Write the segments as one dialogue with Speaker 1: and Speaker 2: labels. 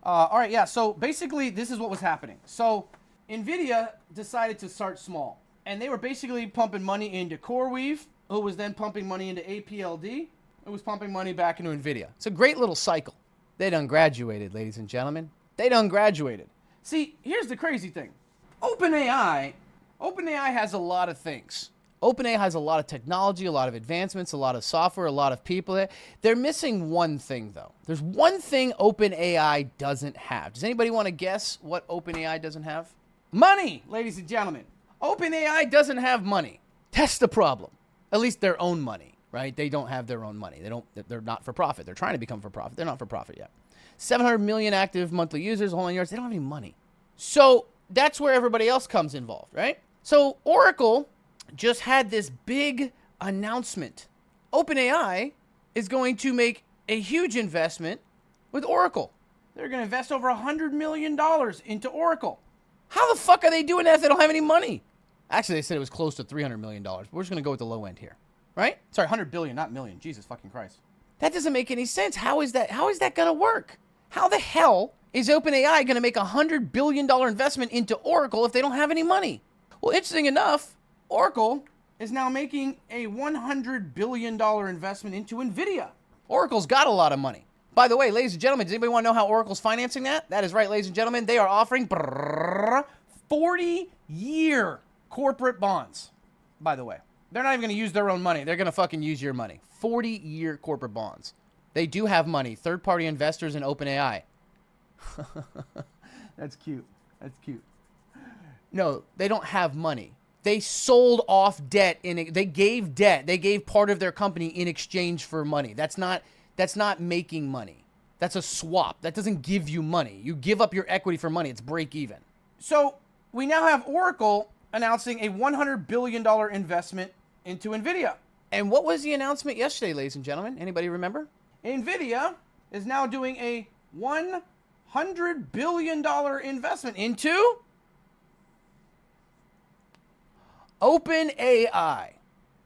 Speaker 1: All right, yeah. So basically, this is what was happening. So Nvidia decided to start small, and they were basically pumping money into CoreWeave, who was then pumping money into APLD, who was pumping money back into Nvidia. It's a great little cycle. They done graduated, ladies and gentlemen. They done graduated. See, here's the crazy thing. OpenAI has a lot of things. OpenAI has a lot of technology, a lot of advancements, a lot of software, a lot of people. They're missing one thing, though. There's one thing OpenAI doesn't have. Does anybody want to guess what OpenAI doesn't have? Money, ladies and gentlemen. OpenAI doesn't have money. That's the problem. At least their own money, right? They don't have their own money. They're not for profit. They're trying to become for profit. They're not for profit yet. 700 million active monthly users, whole 9 yards. They don't have any money. So that's where everybody else comes involved, right? So Oracle just had this big announcement. OpenAI is going to make a huge investment with Oracle. They're going to invest over $100 million into Oracle. How the fuck are they doing that if they don't have any money? Actually, they said it was close to $300 million. But we're just going to go with the low end here, right? Sorry, 100 billion, not million. Jesus fucking Christ. That doesn't make any sense. How is that going to work? How the hell is OpenAI going to make a $100 billion investment into Oracle if they don't have any money? Well, interesting enough, Oracle is now making a $100 billion investment into Nvidia. Oracle's got a lot of money. By the way, ladies and gentlemen, does anybody want to know how Oracle's financing that? That is right, ladies and gentlemen. They are offering 40-year corporate bonds, by the way. They're not even going to use their own money. They're going to fucking use your money. 40-year corporate bonds. They do have money. Third-party investors in OpenAI. That's cute. That's cute. No, they don't have money. They sold off debt. They gave debt. They gave part of their company in exchange for money. That's not making money. That's a swap. That doesn't give you money. You give up your equity for money. It's break even. So we now have Oracle announcing a $100 billion investment into Nvidia. And what was the announcement yesterday, ladies and gentlemen? Anybody remember? Nvidia is now doing a $100 billion investment into OpenAI.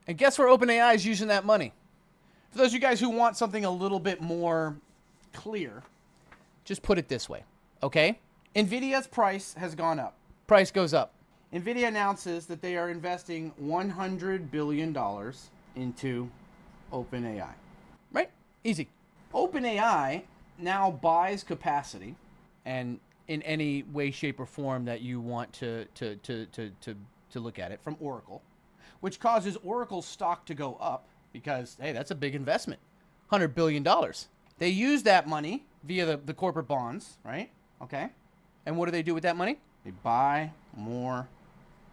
Speaker 1: And guess where OpenAI is using that money? For those of you guys who want something a little bit more clear, just put it this way, okay? Nvidia's price has gone up. Price goes up. Nvidia announces that they are investing $100 billion into OpenAI. Right? Easy. OpenAI now buys capacity, and in any way, shape, or form that you want to look at it, from Oracle, which causes Oracle's stock to go up because, hey, that's a big investment. $100 billion. They use that money via the corporate bonds, right? Okay. And what do they do with that money? They buy more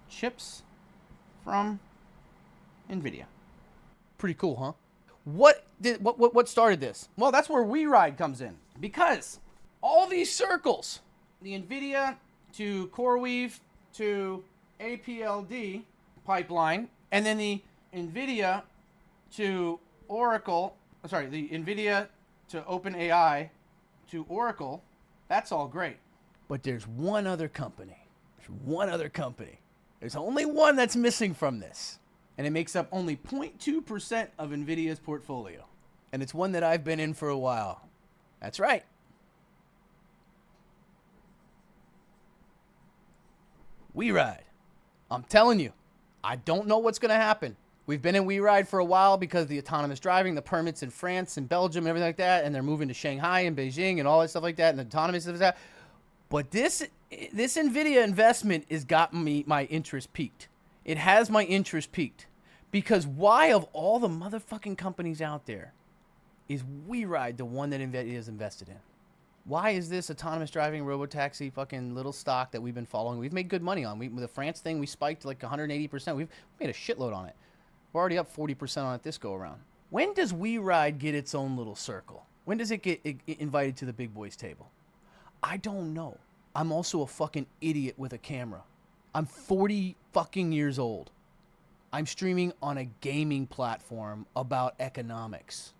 Speaker 1: chips from Nvidia. Pretty cool, huh? What started this? Well, that's where WeRide comes in. Because all these circles, the Nvidia to CoreWeave to APLD pipeline, and then the Nvidia to Oracle, the Nvidia to OpenAI to Oracle, that's all great. But there's one other company. There's only one that's missing from this. And it makes up only 0.2% of Nvidia's portfolio. And it's one that I've been in for a while. That's right. WeRide. I'm telling you, I don't know what's going to happen. We've been in WeRide for a while because of the autonomous driving, the permits in France and Belgium and everything like that, and they're moving to Shanghai and Beijing and all that stuff like that, and the autonomous stuff like that. But this Nvidia investment has got my interest peaked. It has my interest peaked. Because why, of all the motherfucking companies out there, is WeRide the one that Nvidia is invested in? Why is this autonomous driving robotaxi fucking little stock that we've been following? We've made good money on. With the France thing, we spiked like 180%. We've made a shitload on it. We're already up 40% on it this go around. When does WeRide get its own little circle? When does it get invited to the big boys table? I don't know. I'm also a fucking idiot with a camera. I'm 40 fucking years old. I'm streaming on a gaming platform about economics.